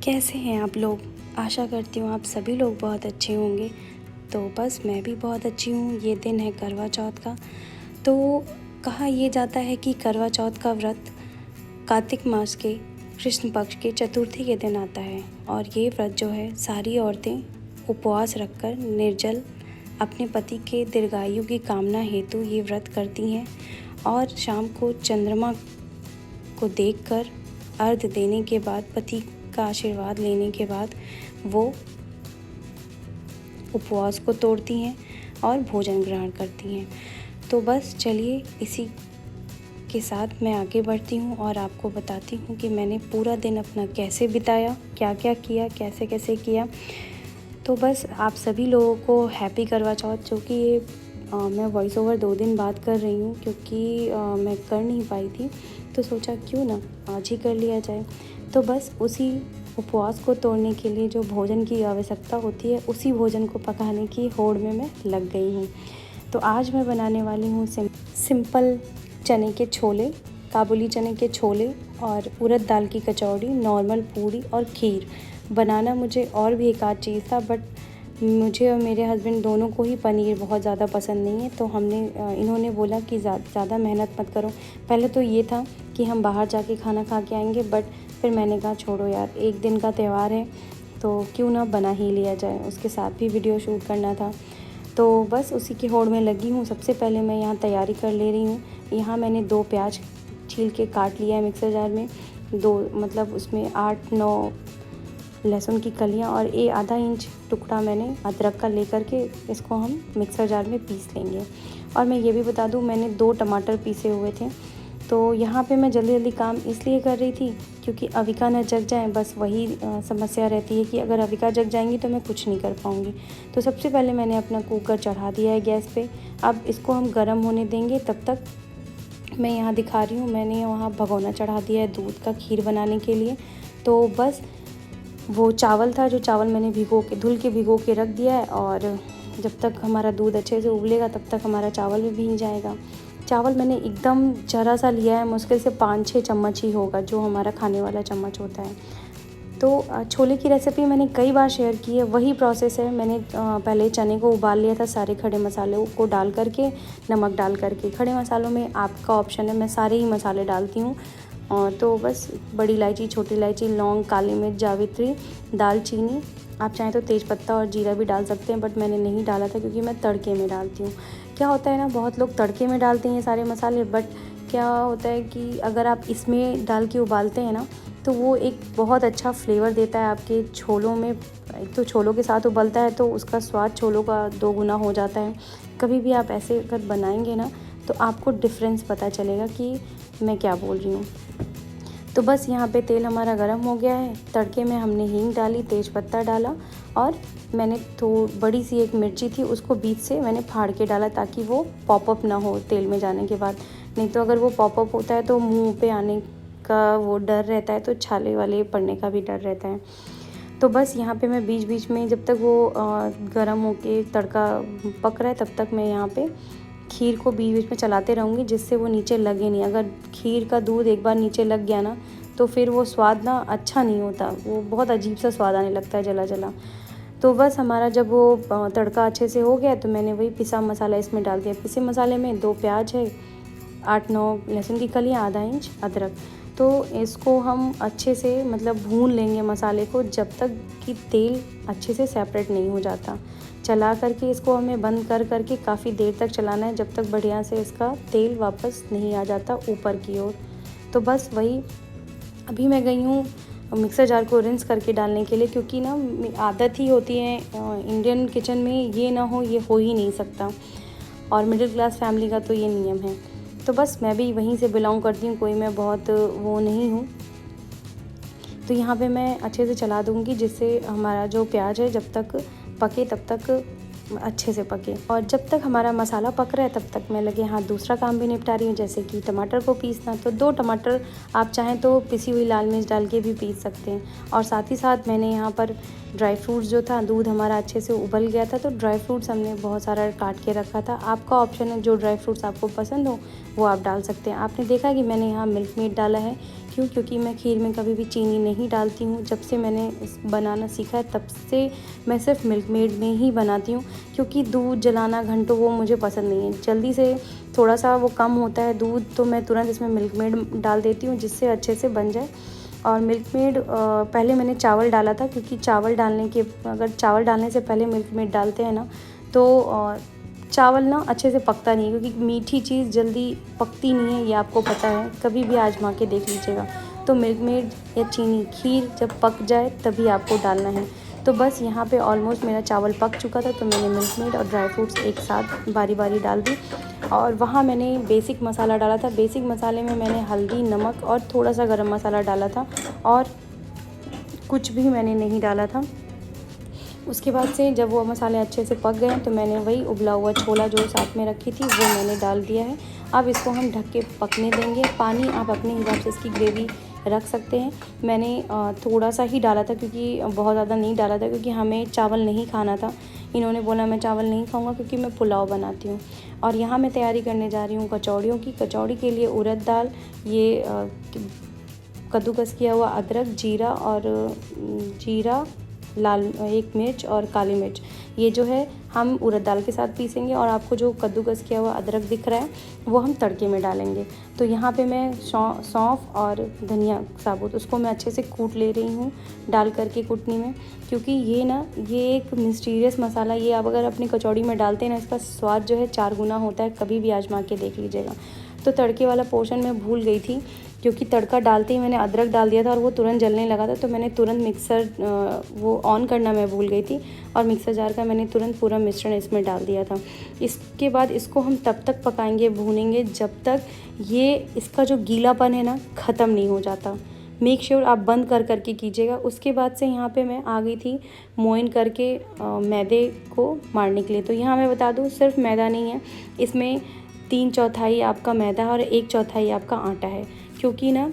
कैसे हैं आप लोग। आशा करती हूँ आप सभी लोग बहुत अच्छे होंगे। तो बस मैं भी बहुत अच्छी हूँ। ये दिन है करवा चौथ का। तो कहा यह जाता है कि करवा चौथ का व्रत कार्तिक मास के कृष्ण पक्ष के चतुर्थी के दिन आता है। और ये व्रत जो है सारी औरतें उपवास रखकर निर्जल अपने पति के दीर्घायु की कामना हेतु ये व्रत करती हैं। और शाम को चंद्रमा को देखकर अर्घ देने के बाद, पति का आशीर्वाद लेने के बाद वो उपवास को तोड़ती हैं और भोजन ग्रहण करती हैं। तो बस चलिए इसी के साथ मैं आगे बढ़ती हूँ और आपको बताती हूँ कि मैंने पूरा दिन अपना कैसे बिताया, क्या क्या किया, कैसे कैसे किया। तो बस आप सभी लोगों को हैप्पी करवा चौथ। जो कि ये मैं वॉइस ओवर 2 दिन बाद कर रही हूँ क्योंकि मैं कर नहीं पाई थी, तो सोचा क्यों ना आज ही कर लिया जाए। तो बस उसी उपवास को तोड़ने के लिए जो भोजन की आवश्यकता होती है, उसी भोजन को पकाने की होड़ में मैं लग गई हूँ। तो आज मैं बनाने वाली हूँ सिंपल चने के छोले, काबुली चने के छोले और उड़द दाल की कचौड़ी, नॉर्मल पूरी और खीर। बनाना मुझे और भी एक आध चीज़ था, बट मुझे और मेरे हस्बैंड दोनों को ही पनीर बहुत ज़्यादा पसंद नहीं है। तो इन्होंने बोला कि ज़्यादा मेहनत मत करो। पहले तो ये था कि हम बाहर जाके खाना खा के आएंगे, बट फिर मैंने कहा छोड़ो यार, एक दिन का त्यौहार है तो क्यों ना बना ही लिया जाए। उसके साथ भी वीडियो शूट करना था, तो बस उसी की होड़ में लगी हूँ। सबसे पहले मैं यहाँ तैयारी कर ले रही हूँ। यहाँ मैंने 2 प्याज छील के काट लिया है मिक्सर जार में। मतलब उसमें 8-9 लहसुन की कलियाँ और आधा इंच टुकड़ा मैंने अदरक का लेकर के इसको हम मिक्सर जार में पीस लेंगे। और मैं ये भी बता दूँ, मैंने 2 टमाटर पीसे हुए थे। तो यहाँ पे मैं जल्दी जल्दी काम इसलिए कर रही थी क्योंकि अविका न जग जाए, बस वही समस्या रहती है कि अगर अविका जग जाएंगी तो मैं कुछ नहीं कर पाऊँगी। तो सबसे पहले मैंने अपना कुकर चढ़ा दिया है गैस पे। अब इसको हम गर्म होने देंगे। तब तक मैं यहाँ दिखा रही हूँ, मैंने वहाँ भगोना चढ़ा दिया है दूध का खीर बनाने के लिए। तो बस वो चावल था, जो चावल मैंने धुल के भिगो के रख दिया है। और जब तक हमारा दूध अच्छे से उबलेगा तब तक हमारा चावल भी भीग जाएगा। चावल मैंने एकदम ज़रा सा लिया है, मुश्किल से 5-6 चम्मच ही होगा, जो हमारा खाने वाला चम्मच होता है। तो छोले की रेसिपी मैंने कई बार शेयर की है, वही प्रोसेस है। मैंने पहले चने को उबाल लिया था, सारे खड़े मसालों को डाल करके, नमक डाल करके। खड़े मसालों में आपका ऑप्शन है, मैं सारे ही मसाले डालती हूँ। और तो बस बड़ी इलायची, छोटी इलायची, लौंग, काली मिर्च, जावित्री, दालचीनी, आप चाहें तो तेज़पत्ता और जीरा भी डाल सकते हैं, बट मैंने नहीं डाला था क्योंकि मैं तड़के में डालती हूँ। क्या होता है ना, बहुत लोग तड़के में डालते हैं सारे मसाले, बट क्या होता है कि अगर आप इसमें डाल के उबालते हैं ना, तो वो एक बहुत अच्छा फ्लेवर देता है आपके छोलों में। एक तो छोलों के साथ उबलता है तो उसका स्वाद छोलों का 2 गुना हो जाता है। कभी भी आप ऐसे अगर बनाएंगे ना, तो आपको डिफरेंस पता चलेगा कि मैं क्या बोल रही हूँ। तो बस यहाँ पे तेल हमारा गर्म हो गया है। तड़के में हमने हींग डाली, तेज़पत्ता डाला और मैंने बड़ी सी एक मिर्ची थी, उसको बीच से मैंने फाड़ के डाला ताकि वो पॉपअप ना हो तेल में जाने के बाद। नहीं तो अगर वो पॉपअप होता है तो मुंह पे आने का वो डर रहता है, तो छाले वाले पड़ने का भी डर रहता है। तो बस यहाँ पे मैं बीच बीच में, जब तक वो गर्म होके तड़का पक रहा है, तब तक मैं यहाँ पे खीर को बीच बीच में चलाते रहूँगी, जिससे वो नीचे लगे नहीं। अगर खीर का दूध एक बार नीचे लग गया ना, तो फिर वो स्वाद ना अच्छा नहीं होता, वो बहुत अजीब सा स्वाद आने लगता है, जला जला। तो बस हमारा जब वो तड़का अच्छे से हो गया, तो मैंने वही पिसा मसाला इसमें डाल दिया। पिसे मसाले में 2 प्याज है, 8-9 लहसुन की कलियाँ, आधा इंच अदरक। तो इसको हम अच्छे से मतलब भून लेंगे मसाले को, जब तक कि तेल अच्छे से सेपरेट नहीं हो जाता। चला करके इसको हमें बंद कर करके काफ़ी देर तक चलाना है, जब तक बढ़िया से इसका तेल वापस नहीं आ जाता ऊपर की ओर। तो बस वही अभी मैं गई हूँ मिक्सर जार को रिंस करके डालने के लिए, क्योंकि ना आदत ही होती है इंडियन किचन में, ये ना हो ये हो ही नहीं सकता। और मिडिल क्लास फैमिली का तो ये नियम है। तो बस मैं भी वहीं से बिलोंग करती हूँ, कोई मैं बहुत वो नहीं हूँ। तो यहाँ पे मैं अच्छे से चला दूँगी, जिससे हमारा जो प्याज है जब तक पके तब तक अच्छे से पके। और जब तक हमारा मसाला पक रहा है तब तक मैं लगे हाथ दूसरा काम भी निपटा रही हूँ, जैसे कि टमाटर को पीसना। तो 2 टमाटर आप चाहें तो पिसी हुई लाल मिर्च डाल के भी पीस सकते हैं। और साथ ही साथ मैंने यहाँ पर ड्राई फ्रूट्स जो था, दूध हमारा अच्छे से उबल गया था, तो ड्राई फ्रूट्स हमने बहुत सारा काट के रखा था। आपका ऑप्शन है, जो ड्राई फ्रूट्स आपको पसंद हो वो आप डाल सकते हैं। आपने देखा कि मैंने यहाँ मिल्क मेड डाला है, क्यों? क्योंकि मैं खीर में कभी भी चीनी नहीं डालती हूँ। जब से मैंने बनाना सीखा है तब से मैं सिर्फ मिल्क मेड में ही बनाती हूँ, क्योंकि दूध जलाना घंटों वो मुझे पसंद नहीं है। जल्दी से थोड़ा सा वो कम होता है दूध, तो मैं तुरंत इसमें मिल्क मेड डाल देती हूँ जिससे अच्छे से बन जाए। और मिल्क मेड पहले मैंने चावल डाला था, क्योंकि अगर चावल डालने से पहले मिल्क मेड डालते हैं ना तो चावल ना अच्छे से पकता नहीं है, क्योंकि मीठी चीज़ जल्दी पकती नहीं है, ये आपको पता है। कभी भी आजमा के देख लीजिएगा। तो मिल्क मेड या चीनी खीर जब पक जाए तभी आपको डालना है। तो बस यहाँ पे ऑलमोस्ट मेरा चावल पक चुका था, तो मैंने मिल्क मेड और ड्राई फ्रूट्स एक साथ बारी बारी डाल दी। और वहाँ मैंने बेसिक मसाला डाला था। बेसिक मसाले में मैंने हल्दी, नमक और थोड़ा सा गरम मसाला डाला था, और कुछ भी मैंने नहीं डाला था। उसके बाद से जब वो मसाले अच्छे से पक गए तो मैंने वही उबला हुआ छोला जो साथ में रखी थी वो मैंने डाल दिया है। अब इसको हम ढक के पकने देंगे। पानी आप अपने हिसाब से इसकी ग्रेवी रख सकते हैं। मैंने थोड़ा सा ही डाला था, क्योंकि बहुत ज़्यादा नहीं डाला था, क्योंकि हमें चावल नहीं खाना था। इन्होंने बोला मैं चावल नहीं खाऊंगा क्योंकि मैं पुलाव बनाती हूँ। और यहाँ मैं तैयारी करने जा रही हूँ कचौड़ियों की। कचौड़ी के लिए उड़द दाल, ये कद्दूकस किया हुआ अदरक, जीरा, लाल एक मिर्च और काली मिर्च, ये जो है हम उड़द दाल के साथ पीसेंगे। और आपको जो कद्दूकस किया हुआ अदरक दिख रहा है वो हम तड़के में डालेंगे। तो यहाँ पे मैं सौंफ और धनिया साबुत उसको मैं अच्छे से कूट ले रही हूँ डाल करके कुटनी में, क्योंकि ये एक मिस्टीरियस मसाला, ये आप अगर अपनी कचौड़ी में डालते हैं ना, इसका स्वाद जो है 4 गुना होता है। कभी भी आजमा के देख लीजिएगा। तो तड़के वाला पोर्शन मैं भूल गई थी, क्योंकि तड़का डालते ही मैंने अदरक डाल दिया था और वो तुरंत जलने लगा था। तो मैंने तुरंत मिक्सर वो ऑन करना मैं भूल गई थी, और मिक्सर जार का मैंने तुरंत पूरा मिश्रण इसमें डाल दिया था। इसके बाद इसको हम तब तक पकाएंगे, भूनेंगे, जब तक ये इसका जो गीलापन है ना ख़त्म नहीं हो जाता। मेक श्योर आप बंद करके कीजिएगा। उसके बाद से यहाँ पे मैं आ गई थी मोइन करके मैदे को मारने के लिए। तो यहाँ मैं बता दूँ, सिर्फ मैदा नहीं है, इसमें 3/4 आपका मैदा और 1/4 आपका आटा है। क्योंकि ना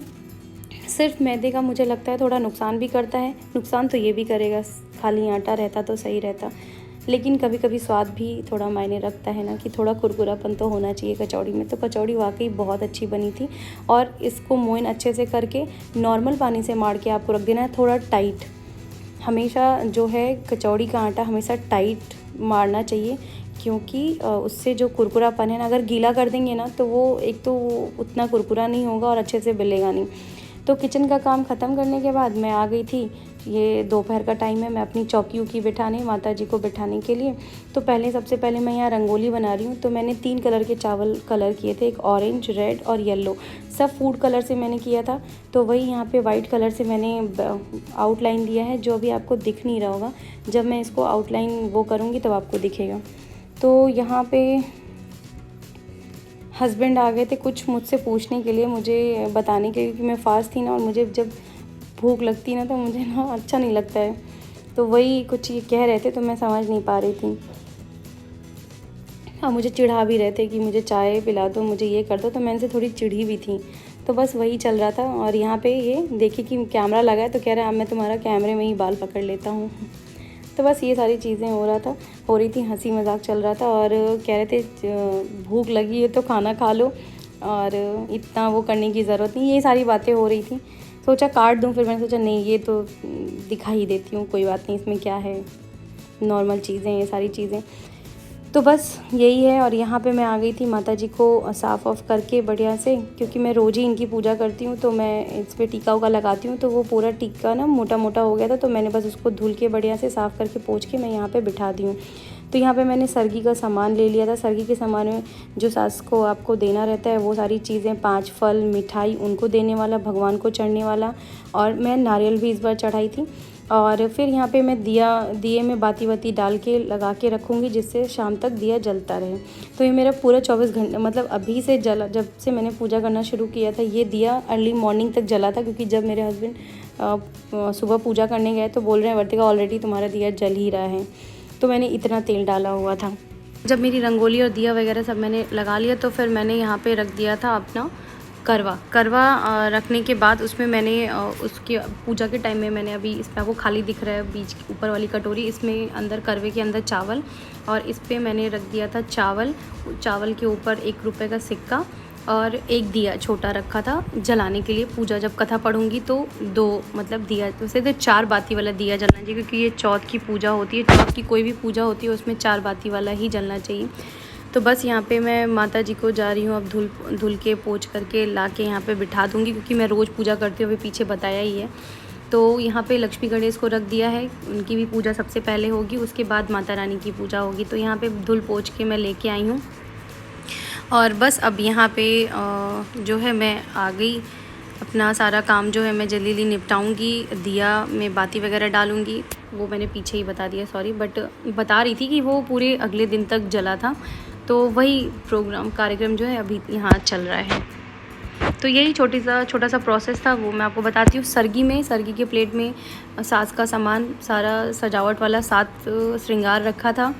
सिर्फ मैदे का मुझे लगता है थोड़ा नुकसान भी करता है। नुकसान तो ये भी करेगा, खाली आटा रहता तो सही रहता, लेकिन कभी कभी स्वाद भी थोड़ा मायने रखता है ना, कि थोड़ा कुरकुरापन तो होना चाहिए कचौड़ी में। तो कचौड़ी वाकई बहुत अच्छी बनी थी। और इसको मोइन अच्छे से करके नॉर्मल पानी से मार के आपको रख देना है, थोड़ा टाइट। हमेशा जो है कचौड़ी का आटा हमेशा टाइट मारना चाहिए, क्योंकि उससे जो कुरकुरापन है ना, अगर गीला कर देंगे ना तो वो एक तो उतना कुरकुरा नहीं होगा और अच्छे से बिलेगा नहीं। तो किचन का काम ख़त्म करने के बाद मैं आ गई थी। ये दोपहर का टाइम है, मैं अपनी चौकी उकी बिठाने, माता जी को बिठाने के लिए। तो सबसे पहले मैं यहाँ रंगोली बना रही हूँ। तो मैंने 3 कलर के चावल कलर किए थे, एक ऑरेंज, रेड और येलो, सब फूड कलर से मैंने किया था। तो वही यहाँ पे वाइट कलर से मैंने आउटलाइन दिया है, जो अभी आपको दिख नहीं रहा होगा। जब मैं इसको आउटलाइन वो करूँगी तब आपको दिखेगा। तो यहाँ पे हस्बैंड आ गए थे कुछ मुझसे पूछने के लिए, मुझे बताने के लिए कि मैं फास्ट थी ना, और मुझे जब भूख लगती ना तो मुझे ना अच्छा नहीं लगता है। तो वही कुछ ये कह रहे थे, तो मैं समझ नहीं पा रही थी। हाँ, मुझे चिढ़ा भी रहे थे कि मुझे चाय पिला दो, मुझे ये कर दो। तो मैं इनसे थोड़ी चिढ़ी भी थी। तो बस वही चल रहा था। और यहाँ पे ये देखिए कि कैमरा लगा है, तो कह रहा है अब मैं तुम्हारा कैमरे में ही बाल पकड़ लेता हूँ। तो बस ये सारी चीज़ें हो रही थी, हंसी मजाक चल रहा था। और कह रहे थे भूख लगी है तो खाना खा लो, और इतना वो करने की ज़रूरत नहीं, ये सारी बातें हो रही थी। सोचा काट दूँ, फिर मैंने सोचा नहीं, ये तो दिखा ही देती हूँ, कोई बात नहीं, इसमें क्या है, नॉर्मल चीज़ें ये सारी चीज़ें। तो बस यही है। और यहाँ पे मैं आ गई थी माता जी को साफ़ ऑफ करके बढ़िया से, क्योंकि मैं रोज़ ही इनकी पूजा करती हूँ, तो मैं इस पर टीका उका लगाती हूँ। तो वो पूरा टीका ना मोटा मोटा हो गया था, तो मैंने बस उसको धुल के बढ़िया से साफ़ करके पोंछ के मैं यहाँ पे बिठा दी हूँ। तो यहाँ पे मैंने सरगी का सामान ले लिया था। सरगी के सामान में जो सास को आपको देना रहता है वो सारी चीज़ें, 5 फल, मिठाई उनको देने वाला, भगवान को चढ़ने वाला, और मैं नारियल भी इस बार चढ़ाई थी। और फिर यहाँ पे मैं दिए में बाती डाल के लगा के रखूँगी, जिससे शाम तक दिया जलता रहे। तो ये मेरा पूरा 24 घंटे, मतलब अभी से जला, जब से मैंने पूजा करना शुरू किया था, ये दिया अर्ली मॉर्निंग तक जला था। क्योंकि जब मेरे हस्बैंड सुबह पूजा करने गए तो बोल रहे हैं वर्तिका ऑलरेडी तुम्हारा दिया जल ही रहा है। तो मैंने इतना तेल डाला हुआ था। जब मेरी रंगोली और दिया वगैरह सब मैंने लगा लिया, तो फिर मैंने यहाँ पे रख दिया था अपना करवा रखने के बाद उसमें मैंने उसके पूजा के टाइम में मैंने अभी इसमें आपको खाली दिख रहा है बीच ऊपर वाली कटोरी, इसमें अंदर करवे के अंदर चावल, और इस पर मैंने रख दिया था चावल के ऊपर 1 रुपये का सिक्का, और एक दिया छोटा रखा था जलाने के लिए। पूजा जब कथा पढ़ूंगी तो 2 मतलब दिया, वैसे तो 4 बाती वाला दिया जलना चाहिए, क्योंकि ये चौथ की पूजा होती है। चौथ की कोई भी पूजा होती है उसमें 4 बाती वाला ही जलना चाहिए। तो बस यहाँ पे मैं माता जी को जा रही हूँ अब धुल के पोंछ करके ला के यहाँ पे बिठा दूँगी, क्योंकि मैं रोज़ पूजा करती हूँ, अभी पीछे बताया ही है। तो यहाँ पे लक्ष्मी गणेश को रख दिया है, उनकी भी पूजा सबसे पहले होगी, उसके बाद माता रानी की पूजा होगी। तो यहाँ पे धुल पोंछ के मैं लेके आई हूँ और बस अब यहाँ पे जो है मैं आ गई। अपना सारा काम जो है मैं जल्दी जल्दी निपटाऊँगी। दिया में बाती वगैरह डालूँगी, वो मैंने पीछे ही बता दिया, सॉरी। बट बता रही थी कि वो पूरे अगले दिन तक जला था, तो वही कार्यक्रम जो है अभी यहाँ चल रहा है। तो यही छोटा सा प्रोसेस था, वो मैं आपको बताती हूँ। सरगी के प्लेट में सास का सामान सारा सजावट वाला 7 श्रृंगार रखा था,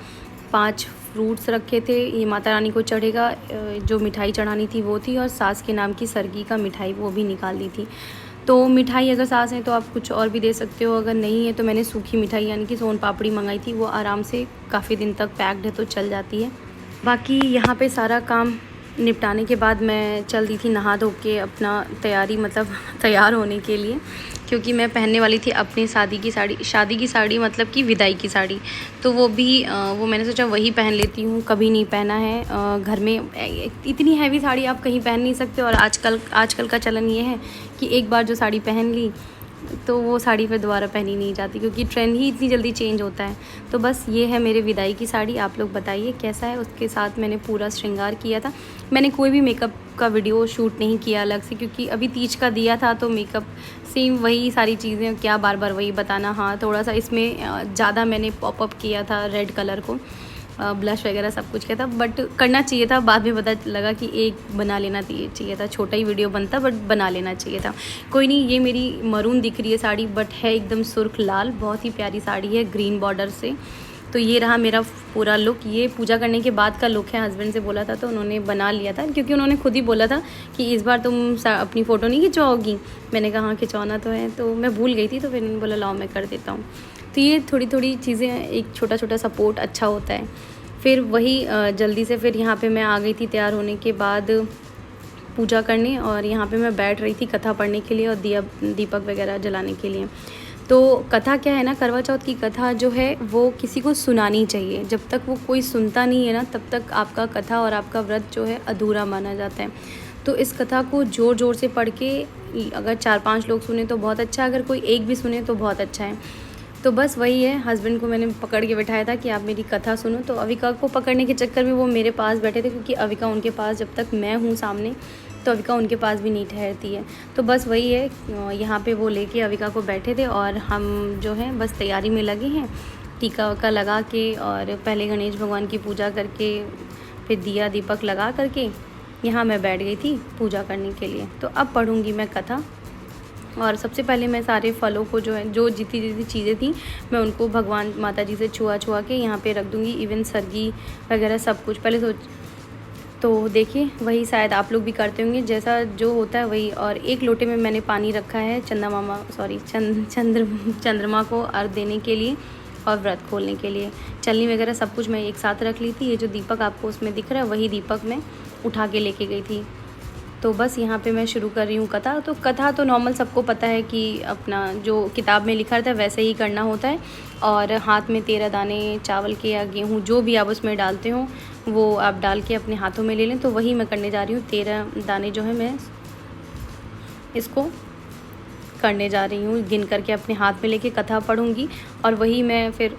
5 फ्रूट्स रखे थे, ये माता रानी को चढ़ेगा। जो मिठाई चढ़ानी थी वो थी, और सास के नाम की सरगी का मिठाई वो भी निकाल दी थी। तो मिठाई अगर सास है तो आप कुछ और भी दे सकते हो, अगर नहीं है तो मैंने सूखी मिठाई यानी कि सोन पापड़ी मंगाई थी, वो आराम से काफ़ी दिन तक पैक्ड है तो चल जाती है। बाकी यहाँ पे सारा काम निपटाने के बाद मैं चल दी थी नहा धो के अपना तैयार होने के लिए, क्योंकि मैं पहनने वाली थी अपनी शादी की साड़ी मतलब कि विदाई की साड़ी। तो वो मैंने सोचा वही पहन लेती हूँ, कभी नहीं पहना है घर में। इतनी हैवी साड़ी आप कहीं पहन नहीं सकते, और आजकल का चलन ये है कि एक बार जो साड़ी पहन ली तो वो साड़ी फिर दोबारा पहनी नहीं जाती, क्योंकि ट्रेंड ही इतनी जल्दी चेंज होता है। तो बस ये है मेरे विदाई की साड़ी, आप लोग बताइए कैसा है। उसके साथ मैंने पूरा श्रृंगार किया था। मैंने कोई भी मेकअप का वीडियो शूट नहीं किया अलग से, क्योंकि अभी तीज का दिया था तो मेकअप सेम वही सारी चीज़ें, क्या बार बार वही बताना। हाँ, थोड़ा सा इसमें ज़्यादा मैंने पॉपअप किया था रेड कलर को, ब्लश वगैरह सब कुछ किया था, बट करना चाहिए था। बाद में पता लगा कि एक बना लेना चाहिए था, छोटा ही वीडियो बनता बट बना लेना चाहिए था। कोई नहीं, ये मेरी मरून दिख रही है साड़ी, बट है एकदम सुर्ख लाल, बहुत ही प्यारी साड़ी है ग्रीन बॉर्डर से। तो ये रहा मेरा पूरा लुक। ये पूजा करने के बाद का लुक है, हस्बैंड से बोला था तो उन्होंने बना लिया था, क्योंकि उन्होंने खुद ही बोला था कि इस बार तुम अपनी फ़ोटो नहीं खिंचवाओगी। मैंने कहा हाँ खिंचवाना तो है, तो मैं भूल गई थी, तो फिर उन्होंने बोला लाओ मैं कर देता हूँ। तो ये थोड़ी चीज़ें, एक छोटा सपोर्ट अच्छा होता है। फिर वही जल्दी से फिर यहाँ पे मैं आ गई थी तैयार होने के बाद पूजा करने, और यहाँ पे मैं बैठ रही थी कथा पढ़ने के लिए और दीपक वगैरह जलाने के लिए। तो कथा क्या है ना, करवा चौथ की कथा जो है वो किसी को सुनानी चाहिए। जब तक वो कोई सुनता नहीं है ना, तब तक आपका कथा और आपका व्रत जो है अधूरा माना जाता है। तो इस कथा को ज़ोर से पढ़ के अगर 4-5 लोग सुने तो बहुत अच्छा, अगर कोई एक भी सुने तो बहुत अच्छा है। तो बस वही है, हस्बैंड को मैंने पकड़ के बैठाया था कि आप मेरी कथा सुनो। तो अविका को पकड़ने के चक्कर में वो मेरे पास बैठे थे, क्योंकि अविका उनके पास, जब तक मैं हूँ सामने तो अविका उनके पास भी नहीं ठहरती है। तो बस वही है, यहाँ पे वो लेके अविका को बैठे थे और हम जो है बस तैयारी में लगे हैं, टीका वका लगा के, और पहले गणेश भगवान की पूजा करके फिर दिया दीपक लगा करके यहाँ मैं बैठ गई थी पूजा करने के लिए। तो अब पढ़ूँगी मैं कथा। और सबसे पहले मैं सारे फलों को जो जितनी चीज़ें थी मैं उनको भगवान माता जी से छुआ के यहाँ पे रख दूँगी। इवन सरगी वगैरह सब कुछ पहले तो देखिए वही शायद आप लोग भी करते होंगे, जैसा जो होता है वही। और एक लोटे में मैंने पानी रखा है चंद्रमा को अर्घ देने के लिए और व्रत खोलने के लिए। चलनी वगैरह सब कुछ मैं एक साथ रख ली थी। ये जो दीपक आपको उसमें दिख रहा है वही दीपक मैं उठा के लेके गई थी। तो बस यहाँ पे मैं शुरू कर रही हूँ कथा। तो कथा तो नॉर्मल सबको पता है कि अपना जो किताब में लिखा रहता है वैसे ही करना होता है। और हाथ में 13 दाने चावल के या गेहूँ जो भी आप उसमें डालते हो वो आप डाल के अपने हाथों में ले लें। तो वही मैं करने जा रही हूँ, 13 दाने जो है मैं इसको करने जा रही हूँ, गिन करके अपने हाथ में लेके कथा पढ़ूँगी। और वही मैं फिर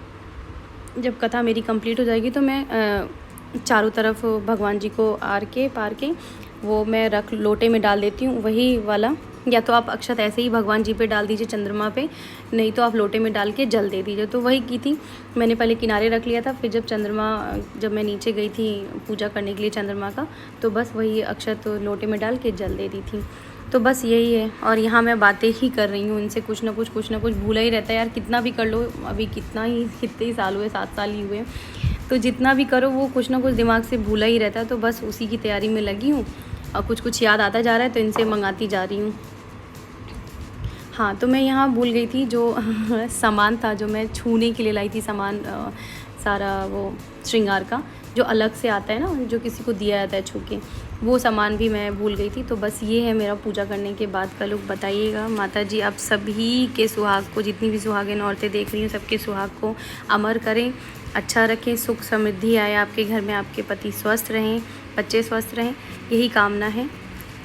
जब कथा मेरी कंप्लीट हो जाएगी तो मैं चारों तरफ भगवान जी को पार के वो मैं लोटे में डाल देती हूँ वही वाला। या तो आप अक्षत ऐसे ही भगवान जी पे डाल दीजिए चंद्रमा पे, नहीं तो आप लोटे में डाल के जल दे दीजिए। तो वही की थी मैंने, पहले किनारे रख लिया था, फिर जब मैं नीचे गई थी पूजा करने के लिए चंद्रमा का, तो बस वही अक्षत लोटे में डाल के जल दे दी थी। तो बस यही है। और यहाँ मैं बातें ही कर रही हूँ इनसे, कुछ ना कुछ भूला ही रहता है यार, कितना भी कर लो। अभी कितने ही साल हुए, 7 साल ही हुए, तो जितना भी करो वो कुछ ना कुछ दिमाग से भूला ही रहता है। तो बस उसी की तैयारी में लगी हूँ और कुछ याद आता जा रहा है तो इनसे मंगाती जा रही हूँ। हाँ, तो मैं यहाँ भूल गई थी जो सामान था जो मैं छूने के लिए लाई थी सामान, सारा वो श्रृंगार का, जो अलग से आता है ना, जो किसी को दिया जाता है छू के, वो सामान भी मैं भूल गई थी। तो बस ये है मेरा पूजा करने के बाद का लुक। बताइएगा माता जी आप सभी के सुहाग को, जितनी भी सुहागिन औरतें देख रही हैं, सबके सुहाग को अमर करें, अच्छा रखें, सुख समृद्धि आए आपके घर में, आपके पति स्वस्थ रहें, बच्चे स्वस्थ रहें, यही कामना है।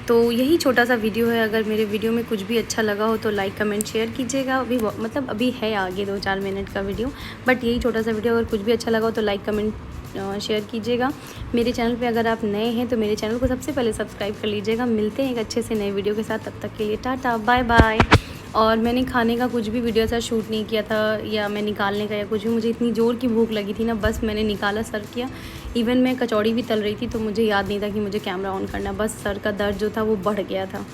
तो यही छोटा सा वीडियो है। अगर मेरे वीडियो में कुछ भी अच्छा लगा हो तो लाइक कमेंट शेयर कीजिएगा। अभी है आगे 2-4 मिनट का वीडियो, बट यही छोटा सा वीडियो, अगर कुछ भी अच्छा लगा हो तो लाइक कमेंट शेयर कीजिएगा। मेरे चैनल पे अगर आप नए हैं तो मेरे चैनल को सबसे पहले सब्सक्राइब कर लीजिएगा। मिलते हैं एक अच्छे से नए वीडियो के साथ, तब तक के लिए टाटा बाय बाय। और मैंने खाने का कुछ भी वीडियो ऐसा शूट नहीं किया था, या मैं निकालने का या कुछ भी, मुझे इतनी ज़ोर की भूख लगी थी ना, बस मैंने निकाला, सर्व किया। इवन मैं कचौड़ी भी तल रही थी तो मुझे याद नहीं था कि मुझे कैमरा ऑन करना, बस सर का दर्द जो था वो बढ़ गया था।